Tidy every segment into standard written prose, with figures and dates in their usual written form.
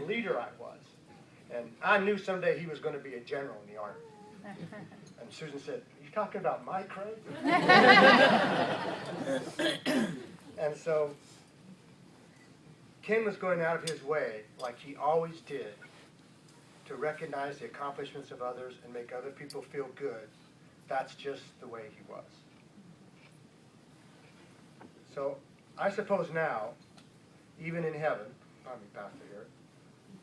leader I was. And I knew someday he was going to be a general in the Army. And Susan said, "Are you talking about my Craig?" And so Ken was going out of his way, like he always did, to recognize the accomplishments of others and make other people feel good. That's just the way he was. So I suppose now, even in heaven, pardon me, Pastor here,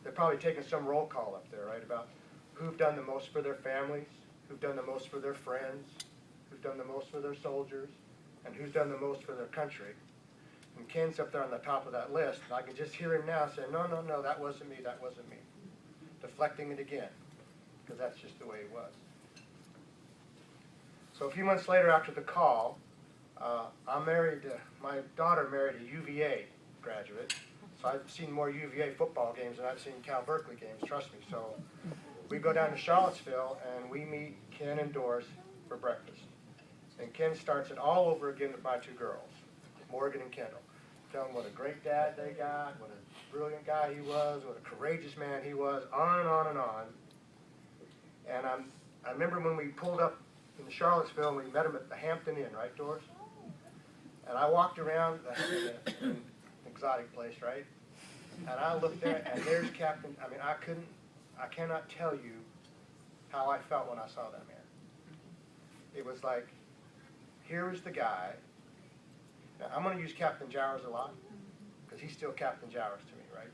they're probably taking some roll call up there, right, about who've done the most for their families, who've done the most for their friends, who've done the most for their soldiers, and who's done the most for their country. And Ken's up there on the top of that list, and I can just hear him now saying, no, no, no, that wasn't me, that wasn't me. Deflecting it again, because that's just the way it was. So a few months later after the call, my daughter married a UVA graduate, so I've seen more UVA football games than I've seen Cal Berkeley games, trust me. So we go down to Charlottesville and we meet Ken and Doris for breakfast. And Ken starts it all over again with my two girls, Morgan and Kendall. Tell them what a great dad they got, what a brilliant guy he was, what a courageous man he was, on and on and on. And I remember when we pulled up in Charlottesville and we met him at the Hampton Inn, right, Doris? And I walked around, an exotic place, right? And I looked there, and there's Captain. I mean, I cannot tell you how I felt when I saw that man. It was like, here is the guy. Now, I'm going to use Captain Jowers a lot, because he's still Captain Jowers to me, right?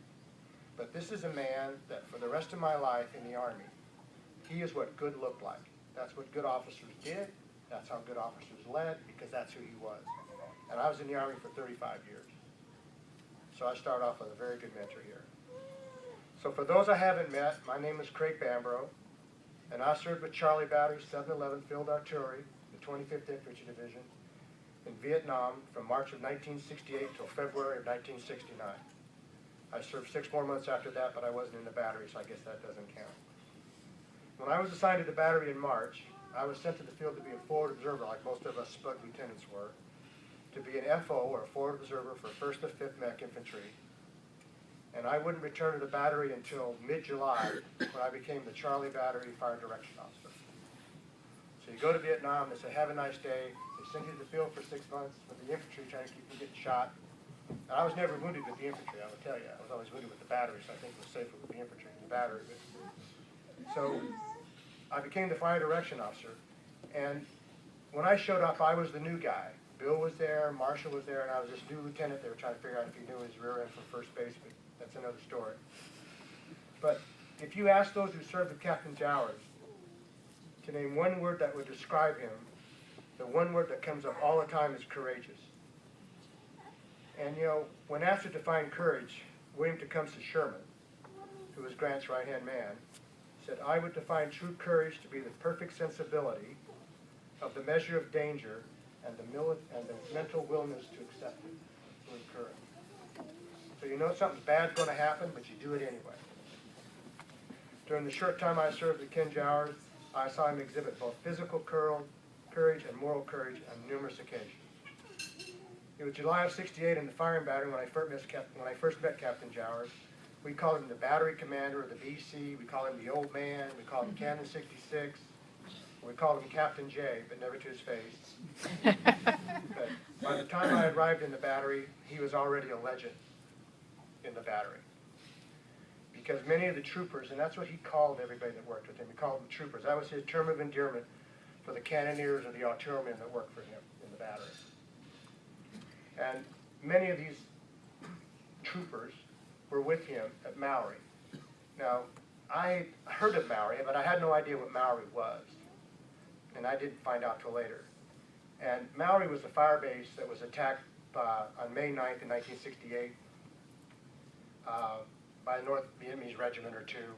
But this is a man that for the rest of my life in the Army, he is what good looked like. That's what good officers did. That's how good officers led, because that's who he was. And I was in the Army for 35 years. So I start off with a very good mentor here. So for those I haven't met, my name is Craig Bambrough, and I served with Charlie Battery, 711 Field Artillery, the 25th Infantry Division, in Vietnam from March of 1968 till February of 1969. I served 6 more months after that, but I wasn't in the battery, so I guess that doesn't count. When I was assigned to the battery in March, I was sent to the field to be a forward observer, like most of us Spud lieutenants were, to be an FO, or a forward observer, for 1st to 5th Mech Infantry. And I wouldn't return to the battery until mid-July, when I became the Charlie Battery Fire Direction Officer. So you go to Vietnam, they say, have a nice day. They send you to the field for 6 months with the infantry, trying to keep you getting shot. And I was never wounded with the infantry, I will tell you. I was always wounded with the battery, so I think it was safer with the infantry than the battery. So I became the Fire Direction Officer. And when I showed up, I was the new guy. Bill was there, Marshall was there, and I was this new lieutenant. They were trying to figure out if he knew his rear end from first base, but that's another story. But if you ask those who served with Captain Jowers to name one word that would describe him, the one word that comes up all the time is courageous. And you know, when asked to define courage, William Tecumseh Sherman, who was Grant's right-hand man, said, "I would define true courage to be the perfect sensibility of the measure of danger and the mental willingness to accept it, to incur it." So you know something bad's going to happen, but you do it anyway. During the short time I served with Ken Jowers, I saw him exhibit both physical courage and moral courage on numerous occasions. It was July of '68 in the firing battery when I first met Captain Jowers. We called him the battery commander of the BC. We called him the old man. We called him Cannon 66. We called him Captain J, but never to his face. But by the time I arrived in the battery, he was already a legend in the battery. Because many of the troopers, and that's what he called everybody that worked with him, he called them troopers. That was his term of endearment for the cannoneers or the artillerymen that worked for him in the battery. And many of these troopers were with him at Maui. Now, I heard of Maui, but I had no idea what Maui was. And I didn't find out till later. And Maui was a fire base that was attacked on May 9th in 1968 by a North Vietnamese regiment or two.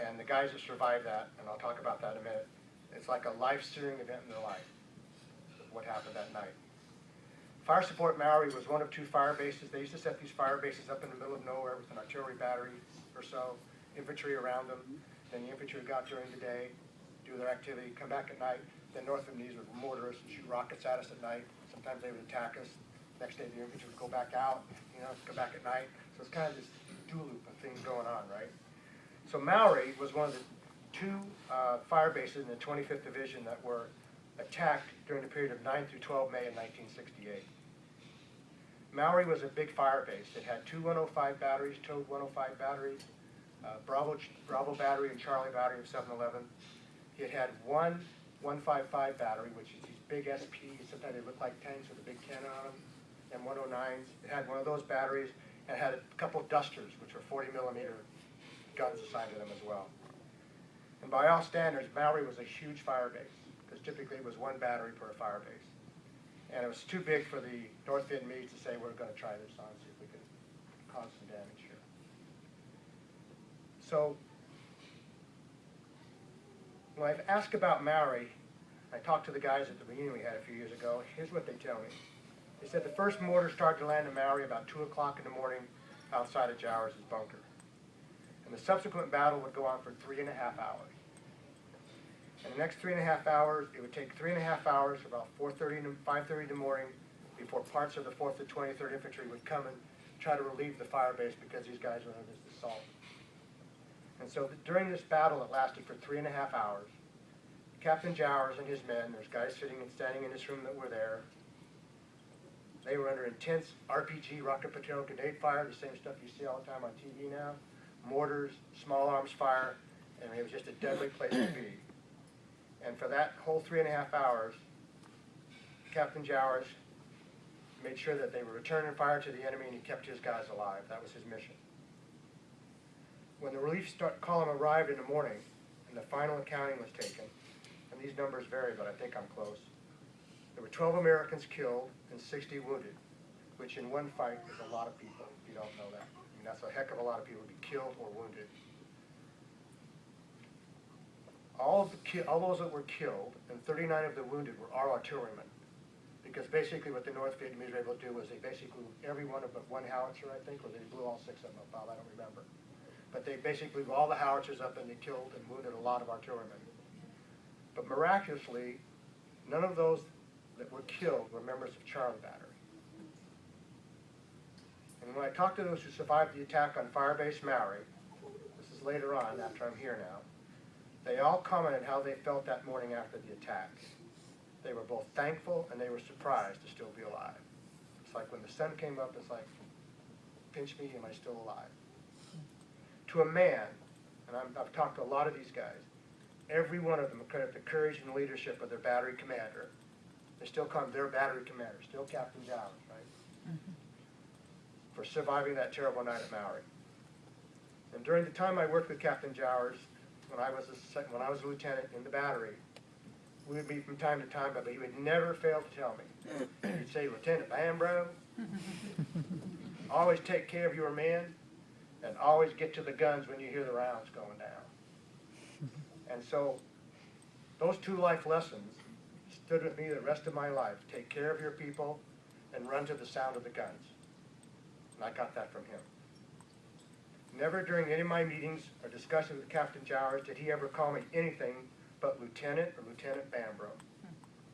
And the guys that survived that, and I'll talk about that in a minute, it's like a life-searing event in their life, what happened that night. Fire Support Maui was one of 2 fire bases. They used to set these fire bases up in the middle of nowhere with an artillery battery or so, infantry around them. Then the infantry would go out during the day, do their activity, come back at night. Then North Vietnamese would mortar us and shoot rockets at us at night. Sometimes they would attack us. Next day the infantry would go back out, go back at night. So it's kind of this do loop of things going on, right? So Maury was one of the two fire bases in the 25th Division that were attacked during the period of 9 through 12 May in 1968. Maury was a big fire base. It had two 105 batteries, towed 105 batteries, Bravo battery and Charlie battery of 711. It had one 155 battery, which is these big SPs, sometimes they look like tanks with a big cannon on them, and 109s. It had one of those batteries, and it had a couple dusters, which were 40 millimeter guns assigned to them as well. And by all standards, Maury was a huge fire base, because typically it was one battery per fire base. And it was too big for the North Vietnamese to say, we're going to try this on, see if we can cause some damage here. So, when I ask about Maury, I talked to the guys at the reunion we had a few years ago. Here's what they tell me. They said the first mortar started to land in Maury about 2 o'clock in the morning outside of Jowers' bunker. And the subsequent battle would go on for 3.5 hours. And the next 3.5 hours, it would take 3.5 hours, about 4:30 to 5:30 in the morning, before parts of the 4th and 23rd Infantry would come and try to relieve the fire base because these guys were under this assault. And so during this battle that lasted for 3.5 hours, Captain Jowers and his men, there's guys sitting and standing in this room that were there, they were under intense RPG, rocket potato grenade fire, the same stuff you see all the time on TV now, mortars, small arms fire, and it was just a deadly place to be. And for that whole 3.5 hours, Captain Jowers made sure that they were returning fire to the enemy and he kept his guys alive. That was his mission. When the relief column arrived in the morning and the final accounting was taken, and these numbers vary, but I think I'm close, there were 12 Americans killed and 60 wounded, which in one fight is a lot of people, if you don't know that. I mean, that's a heck of a lot of people to be killed or wounded. All those that were killed and 39 of the wounded were our artillerymen. Because basically what the North Vietnamese were able to do was they basically blew every one of but one howitzer, I think, or they blew all 6 of them up, Bob, I don't remember. But they basically blew all the howitzers up and they killed and wounded a lot of artillerymen. But miraculously, none of those that were killed were members of Charlie Battery. And when I talked to those who survived the attack on Firebase Maury, this is later on after I'm here now, they all commented how they felt that morning after the attack. They were both thankful and they were surprised to still be alive. It's like when the sun came up, it's like, pinch me, am I still alive? To a man, and I've talked to a lot of these guys, every one of them credit the courage and leadership of their battery commander. They still call him their battery commander, still Captain Jowers, right? Mm-hmm. For surviving that terrible night at Maury. And during the time I worked with Captain Jowers, when I was a lieutenant in the battery, we would meet from time to time, but he would never fail to tell me. He'd say, Lieutenant Bambro, always take care of your men, and always get to the guns when you hear the rounds going down. And so, those 2 life lessons stood with me the rest of my life. Take care of your people, and run to the sound of the guns. And I got that from him. Never during any of my meetings or discussions with Captain Jowers did he ever call me anything but Lieutenant or Lieutenant Bambro.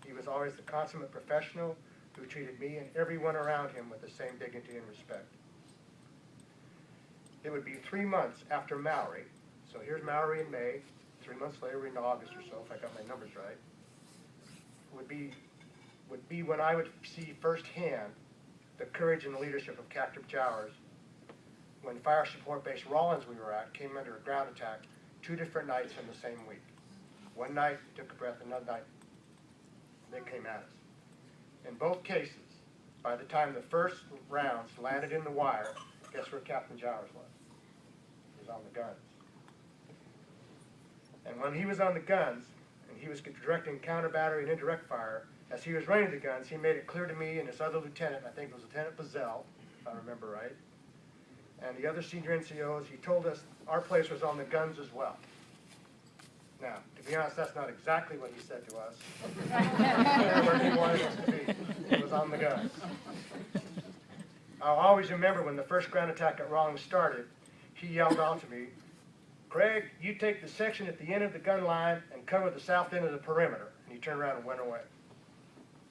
He was always the consummate professional who treated me and everyone around him with the same dignity and respect. It would be 3 months after Maury, so here's Maury in May, 3 months later we're in August or so, if I got my numbers right, would be when I would see firsthand the courage and the leadership of Captain Jowers when Fire Support Base Rawlins we were at came under a ground attack 2 different nights in the same week. One night, took a breath, another night, they came at us. In both cases, by the time the first rounds landed in the wire, guess where Captain Jowers was? He was on the guns. And when he was on the guns, and he was directing counter battery and indirect fire, as he was running the guns, he made it clear to me and his other lieutenant, I think it was Lieutenant Bazell, if I remember right, and the other senior NCOs, he told us our place was on the guns as well. Now, to be honest, that's not exactly what he said to us. Where he wanted us to be. It was on the guns. I'll always remember when the first ground attack at Rawlins started, he yelled out to me, Craig, you take the section at the end of the gun line and cover the south end of the perimeter. And he turned around and went away.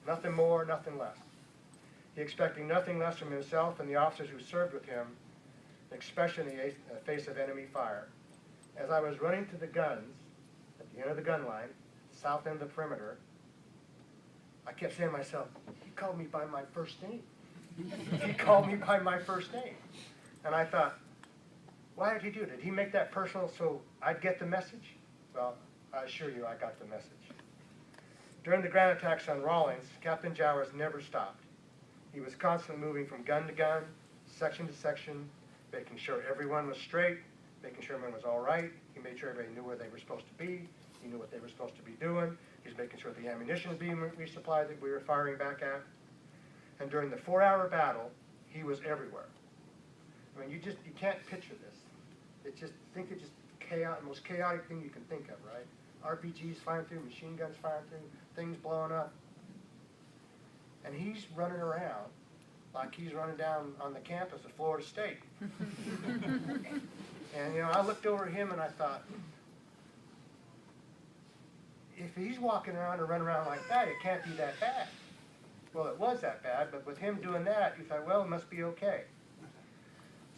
Nothing more, nothing less. He expecting nothing less from himself and the officers who served with him especially in the face of enemy fire. As I was running to the guns, at the end of the gun line, south end of the perimeter, I kept saying to myself, he called me by my first name. He called me by my first name. And I thought, why did he do it? Did he make that personal so I'd get the message? Well, I assure you I got the message. During the ground attacks on Rawlins, Captain Jowers never stopped. He was constantly moving from gun to gun, section to section, making sure everyone was straight, making sure everyone was all right. He made sure everybody knew where they were supposed to be. He knew what they were supposed to be doing. He was making sure the ammunition was being resupplied that we were firing back at. And during the 4-hour battle, he was everywhere. I mean, you can't picture this. It's just chaos, the most chaotic thing you can think of, right? RPGs firing through, machine guns firing through, things blowing up. And he's running around like he's running down on the campus of Florida State. And, you know, I looked over at him and I thought, if he's walking around and running around like that, it can't be that bad. Well, it was that bad, but with him doing that, you thought, well, it must be okay.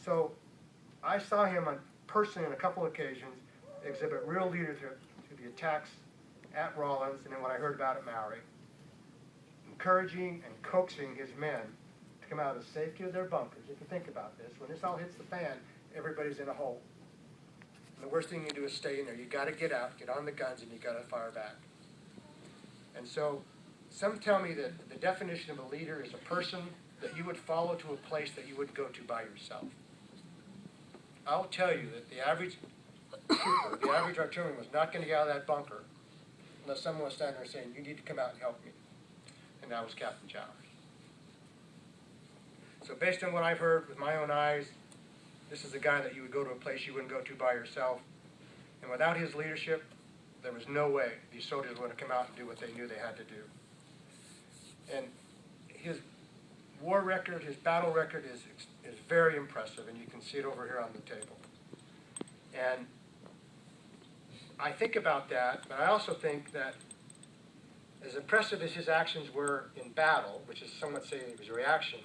So I saw him personally on a couple of occasions exhibit real leadership to the attacks at Rawlins and then what I heard about at Mowry, encouraging and coaxing his men to come out of the safety of their bunkers. If you think about this, when this all hits the fan, everybody's in a hole. And the worst thing you can do is stay in there. You got to get out, get on the guns, and you got to fire back. And so some tell me that the definition of a leader is a person that you would follow to a place that you wouldn't go to by yourself. I'll tell you that the average trooper, the average artilleryman was not going to get out of that bunker unless someone was standing there saying, you need to come out and help me. And that was Captain Jowers. So based on what I've heard with my own eyes, this is a guy that you would go to a place you wouldn't go to by yourself. And without his leadership, there was no way these soldiers were going to come out and do what they knew they had to do. And his war record, his battle record is very impressive, and you can see it over here on the table. And I think about that, but I also think that as impressive as his actions were in battle, which is somewhat saying it was a reaction,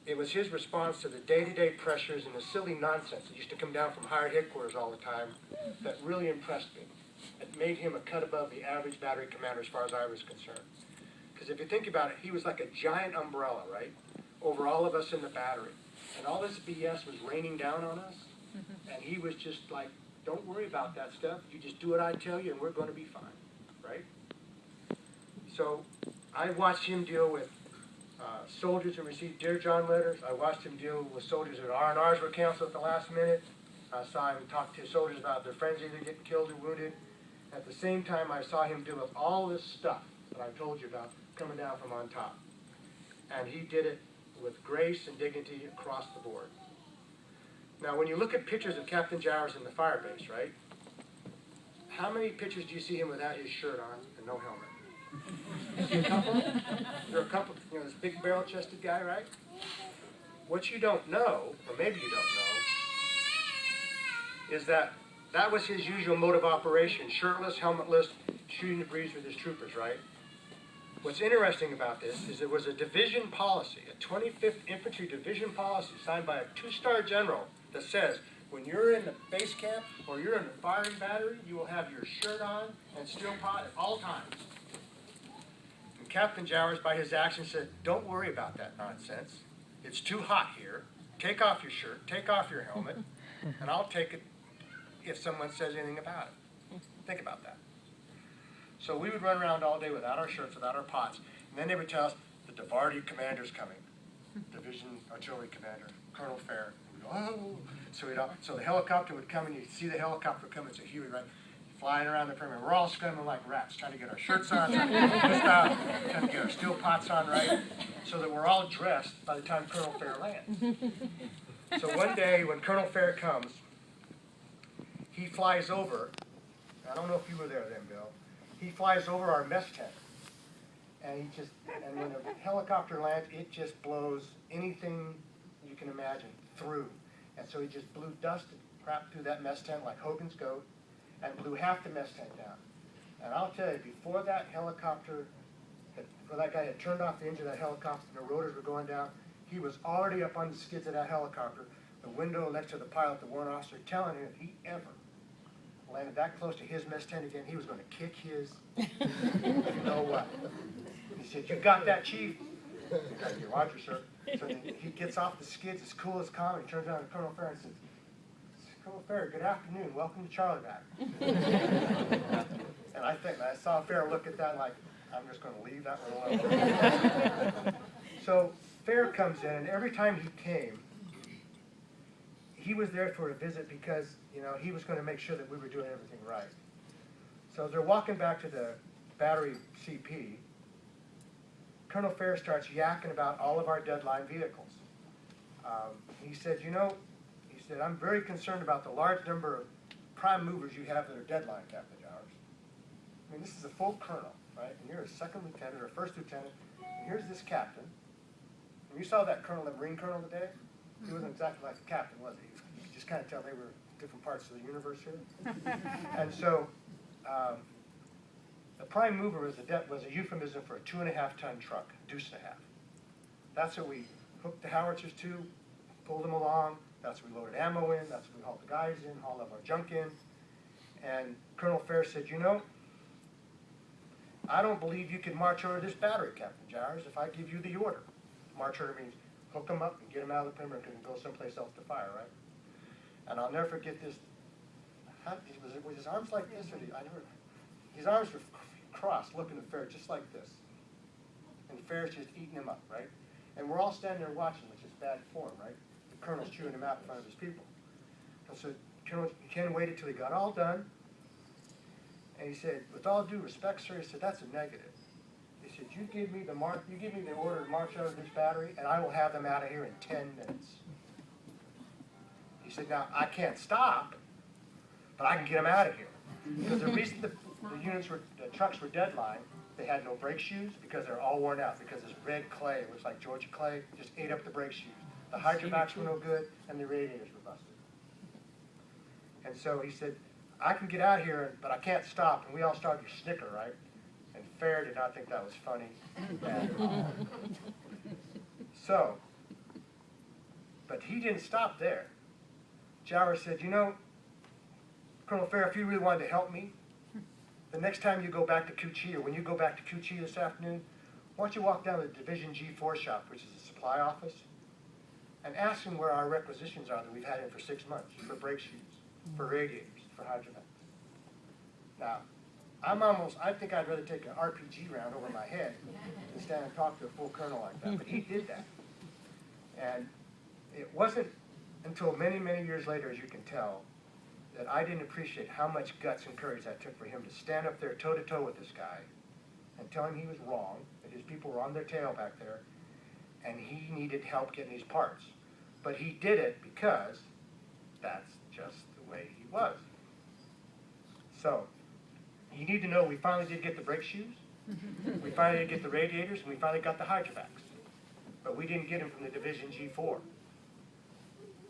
it was his response to the day-to-day pressures and the silly nonsense that used to come down from higher headquarters all the time that really impressed me. It made him a cut above the average battery commander as far as I was concerned. Because if you think about it, he was like a giant umbrella, right, over all of us in the battery. And all this BS was raining down on us, and he was just like, don't worry about that stuff. You just do what I tell you, and we're going to be fine, right? So I watched him deal with soldiers who received Dear John letters. I watched him deal with soldiers whose R&Rs were canceled at the last minute. I saw him talk to soldiers about their friends either getting killed or wounded. At the same time, I saw him deal with all this stuff that I told you about coming down from on top. And he did it with grace and dignity across the board. Now, when you look at pictures of Captain Jowers in the fire base, right, how many pictures do you see him without his shirt on and no helmet? See a couple? There are a couple, you know, this big barrel-chested guy, right? What you don't know, or maybe you don't know, is that that was his usual mode of operation, shirtless, helmetless, shooting the breeze with his troopers, right? What's interesting about this is there was a division policy, a 25th Infantry Division policy signed by a 2-star general that says when you're in the base camp or you're in the firing battery, you will have your shirt on and steel pot at all times. And Captain Jowers, by his actions, said, don't worry about that nonsense. It's too hot here. Take off your shirt, take off your helmet, and I'll take it if someone says anything about it. Think about that. So we would run around all day without our shirts, without our pots. And then they would tell us, the Devarty commander's coming. Division Artillery Commander, Colonel Fair. We'd go, oh. So the helicopter would come, and you'd see the helicopter come. It's a Huey, right? Flying around the perimeter. We're all scrambling like rats, trying to get our shirts on, trying to get our steel pots on, right? So that we're all dressed by the time Colonel Fair lands. So one day, when Colonel Fair comes, he flies over. I don't know if you were there then, Bill. He flies over our mess tent, and when a helicopter lands, it just blows anything you can imagine through. And so he just blew dust and crap through that mess tent like Hogan's goat, and blew half the mess tent down. And I'll tell you, before that guy had turned off the engine of that helicopter and the rotors were going down, he was already up on the skids of that helicopter, the window next to the pilot, the warrant officer, telling him if he ever landed that close to his mess tent again, he was going to kick his, you know what. He said, "You got that, Chief?" I said, "Roger, sir." So then he gets off the skids as cool as calm, and he turns around to Colonel Fair and says, "Colonel Fair, good afternoon. Welcome to Charlie Back." And I saw Fair look at that like, I'm just going to leave that one alone. So Fair comes in, and every time he came, he was there for a visit because, you know, he was going to make sure that we were doing everything right. So as they're walking back to the battery CP, Colonel Fair starts yakking about all of our deadline vehicles. He said, "You know," he said, "I'm very concerned about the large number of prime movers you have that are deadline, Captain Jowers. I mean, this is a full colonel, right? And you're a second lieutenant or first lieutenant, and here's this captain. And you saw that colonel, that Marine colonel today? He wasn't exactly like the captain, was he? You could just kind of tell they were different parts of the universe here." And so, the prime mover was a euphemism for a 2.5-ton truck, deuce and a half. That's what we hooked the howitzers to, pulled them along. That's what we loaded ammo in. That's what we hauled the guys in, hauled all of our junk in. And Colonel Fair said, "You know, I don't believe you can march order this battery, Captain Jowers, if I give you the order." March order means hook them up and get them out of the perimeter and go someplace else to fire, right? And I'll never forget this. Was his arms like this? His arms were crossed, looking at Fair just like this. And Fair's just eating him up, right? And we're all standing there watching, which is bad form, right? The colonel's chewing him out in front of his people. And so Ken waited till he got all done. And he said, "With all due respect, sir," he said, "that's a negative." He said, "You give me the order to march out of this battery, and I will have them out of here in 10 minutes. He said, "Now, I can't stop, but I can get them out of here." Because the reason the trucks were deadline, they had no brake shoes because they're all worn out, because this red clay, it looks like Georgia clay, just ate up the brake shoes. The hydrovac's were no good, and the radiators were busted. And so he said, "I can get out of here, but I can't stop." And we all started to snicker, right? And Fair did not think that was funny at all. So, but he didn't stop there. Jowers said, "You know, Colonel Fair, if you really wanted to help me, the next time you go back to Cu-Chi, or when you go back to Cu-Chi this afternoon, why don't you walk down to the Division G4 shop, which is a supply office, and ask them where our requisitions are that we've had in for 6 months, for brake shoes, for radiators, for hydrovacs." Now, I think I'd rather take an RPG round over my head than stand and talk to a full colonel like that, but he did that. And it wasn't until many, many years later, as you can tell, that I didn't appreciate how much guts and courage that took for him to stand up there toe-to-toe with this guy and tell him he was wrong, that his people were on their tail back there, and he needed help getting these parts. But he did it because that's just the way he was. So, you need to know we finally did get the brake shoes, we finally did get the radiators, and we finally got the hydrovacs. But we didn't get them from the Division G4.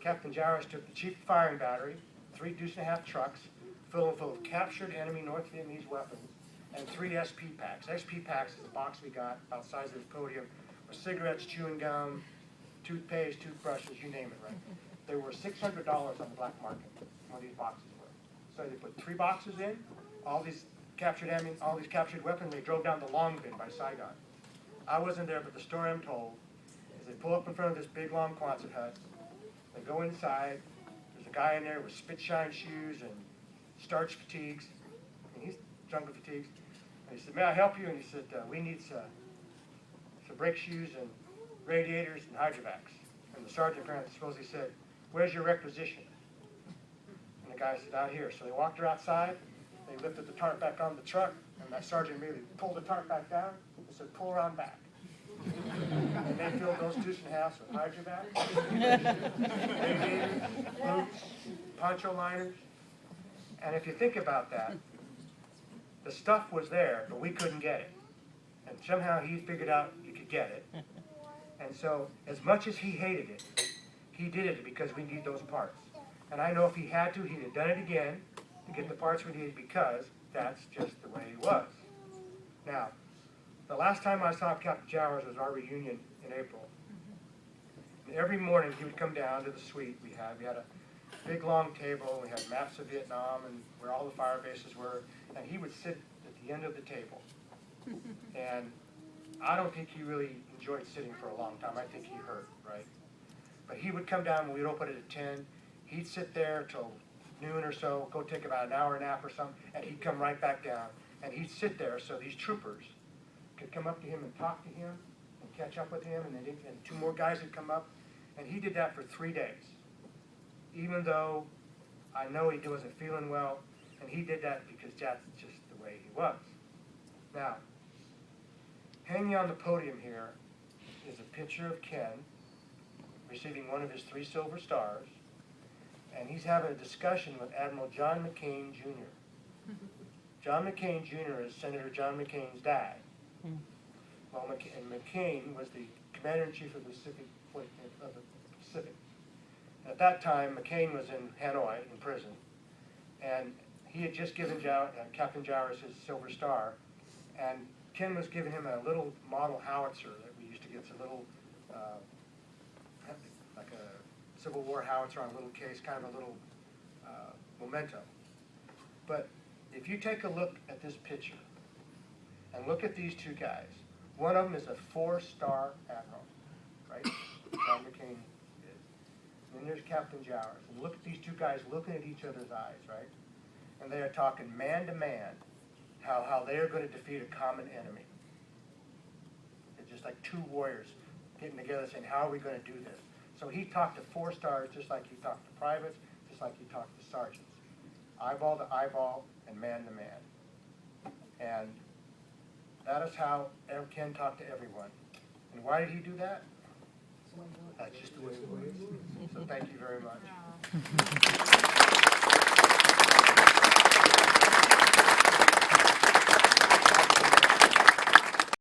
Captain Jowers took the cheap firing battery, 3 deuce-and-a-half trucks, full of captured enemy North Vietnamese weapons, and 3 SP packs. SP packs is a box we got about the size of this podium, with cigarettes, chewing gum, toothpaste, toothbrushes, you name it, right? They were $600 on the black market, one of these boxes were. So they put 3 boxes in, all these captured ammunition, all these captured weapons. They drove down to Long Binh by Saigon. I wasn't there, but the story I'm told is they pull up in front of this big long Quonset hut. They go inside. There's a guy in there with spit-shine shoes and starch fatigues. And he's jungle fatigues. And he said, "May I help you?" And he said, "We need some brake shoes and radiators and hydrovacs." And the sergeant apparently supposedly said, "Where's your requisition?" And the guy said, "Out here." So they walked her outside. They lifted the tarp back on the truck, and that sergeant immediately pulled the tarp back down and said, "Pull around back." And they filled those deuce-and-a-halves with hydrovacs, radiators, boots, poncho liners. And if you think about that, the stuff was there, but we couldn't get it. And somehow he figured out you could get it. And so, as much as he hated it, he did it because we need those parts. And I know if he had to, he'd have done it again to get the parts we needed, because that's just the way he was. Now, the last time I saw Captain Jowers was our reunion in April. every morning he would come down to the suite we had. We had a big long table, we had maps of Vietnam and where all the fire bases were, and he would sit at the end of the table. And I don't think he really enjoyed sitting for a long time. I think he hurt, right? But he would come down when we'd open it at 10. He'd sit there till noon or so, go take about an hour nap or something, and he'd come right back down. And he'd sit there so these troopers could come up to him and talk to him and catch up with him, and two more guys would come up. And he did that for 3 days. Even though I know he wasn't feeling well, and he did that because that's just the way he was. Now, hanging on the podium here is a picture of Ken receiving one of his 3 silver stars, and he's having a discussion with Admiral John McCain Jr. John McCain Jr. is Senator John McCain's dad. Well, McCain was the commander-in-chief of the Pacific. At that time, McCain was in Hanoi in prison, and he had just given Captain Jowers his Silver Star, and Ken was giving him a little model howitzer that we used to get. It's a little, like a Civil War howitzer on a little case, kind of a little memento. But if you take a look at this picture, and look at these 2 guys, one of them is a 4-star admiral, right? John McCain is. And then there's Captain Jowers. And look at these 2 guys looking at each other's eyes, right? And they are talking man to man how they are going to defeat a common enemy. It's just like 2 warriors getting together saying, how are we going to do this? So he talked to 4 stars just like he talked to privates, just like he talked to sergeants. Eyeball to eyeball and man to man. And that is how Ken talked to everyone. And why did he do that? That's just the way it was. So thank you very much.